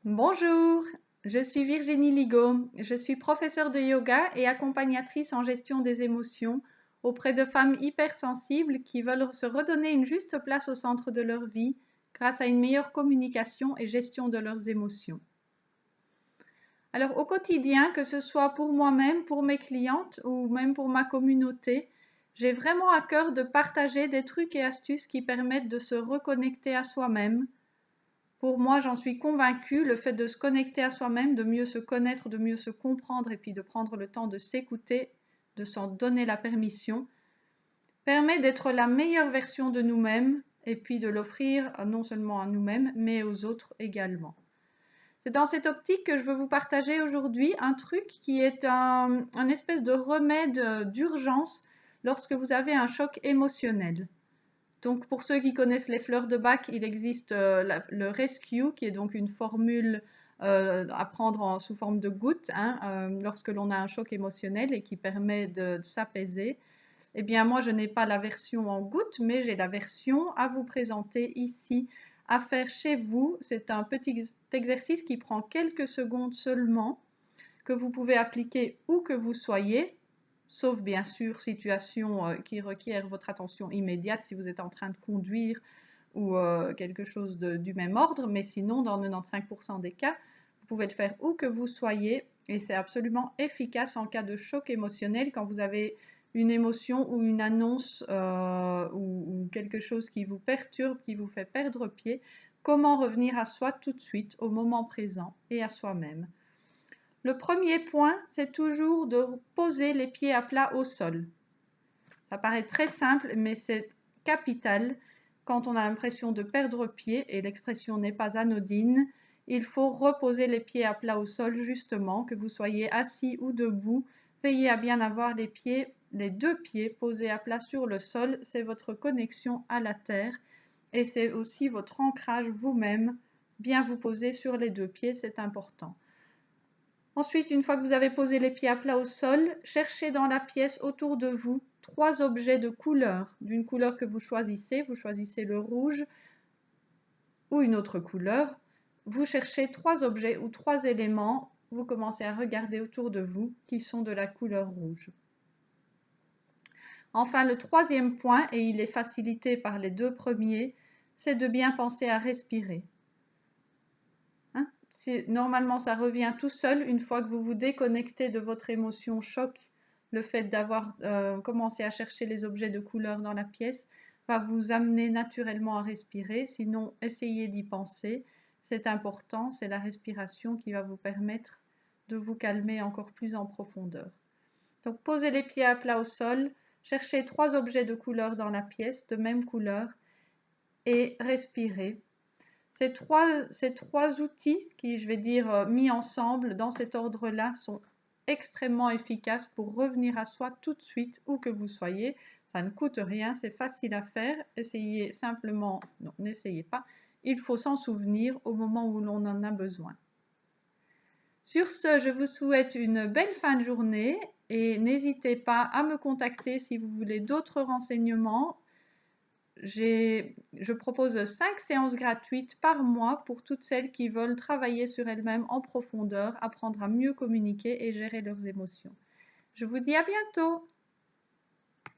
Bonjour, je suis Virginie Ligaud. Je suis professeure de yoga et accompagnatrice en gestion des émotions auprès de femmes hypersensibles qui veulent se redonner une juste place au centre de leur vie grâce à une meilleure communication et gestion de leurs émotions. Alors au quotidien, que ce soit pour moi-même, pour mes clientes ou même pour ma communauté, j'ai vraiment à cœur de partager des trucs et astuces qui permettent de se reconnecter à soi-même. Pour moi, j'en suis convaincue, le fait de se connecter à soi-même, de mieux se connaître, de mieux se comprendre et puis de prendre le temps de s'écouter, de s'en donner la permission, permet d'être la meilleure version de nous-mêmes et puis de l'offrir non seulement à nous-mêmes, mais aux autres également. C'est dans cette optique que je veux vous partager aujourd'hui un truc qui est un espèce de remède d'urgence lorsque vous avez un choc émotionnel. Donc pour ceux qui connaissent les fleurs de Bach, il existe le Rescue, qui est donc une formule à prendre sous forme de gouttes lorsque l'on a un choc émotionnel et qui permet de s'apaiser. Eh bien moi je n'ai pas la version en gouttes, mais j'ai la version à vous présenter ici, à faire chez vous. C'est un petit exercice qui prend quelques secondes seulement, que vous pouvez appliquer où que vous soyez, sauf bien sûr situation qui requiert votre attention immédiate si vous êtes en train de conduire ou quelque chose du même ordre, mais sinon dans 95% des cas, vous pouvez le faire où que vous soyez et c'est absolument efficace en cas de choc émotionnel quand vous avez une émotion ou une annonce ou quelque chose qui vous perturbe, qui vous fait perdre pied. Comment revenir à soi tout de suite, au moment présent et à soi-même. Le premier point, c'est toujours de poser les pieds à plat au sol. Ça paraît très simple, mais c'est capital quand on a l'impression de perdre pied, et l'expression n'est pas anodine. Il faut reposer les pieds à plat au sol, justement, que vous soyez assis ou debout. Veillez à bien avoir les deux pieds posés à plat sur le sol. C'est votre connexion à la terre et c'est aussi votre ancrage vous-même. Bien vous poser sur les deux pieds, c'est important. Ensuite, une fois que vous avez posé les pieds à plat au sol, cherchez dans la pièce autour de vous 3 objets de couleur, d'une couleur que vous choisissez le rouge ou une autre couleur. Vous cherchez 3 objets ou 3 éléments, vous commencez à regarder autour de vous qui sont de la couleur rouge. Enfin, le troisième point, et il est facilité par les deux premiers, c'est de bien penser à respirer. Normalement, ça revient tout seul une fois que vous vous déconnectez de votre émotion choc. Le fait d'avoir commencé à chercher les objets de couleur dans la pièce va vous amener naturellement à respirer. Sinon, essayez d'y penser. C'est important, c'est la respiration qui va vous permettre de vous calmer encore plus en profondeur. Donc, posez les pieds à plat au sol, cherchez 3 objets de couleur dans la pièce, de même couleur, et respirez. Ces trois outils qui, je vais dire, mis ensemble dans cet ordre-là, sont extrêmement efficaces pour revenir à soi tout de suite, où que vous soyez. Ça ne coûte rien, c'est facile à faire. Essayez simplement, non, n'essayez pas. Il faut s'en souvenir au moment où l'on en a besoin. Sur ce, je vous souhaite une belle fin de journée et n'hésitez pas à me contacter si vous voulez d'autres renseignements. Je propose 5 séances gratuites par mois pour toutes celles qui veulent travailler sur elles-mêmes en profondeur, apprendre à mieux communiquer et gérer leurs émotions. Je vous dis à bientôt!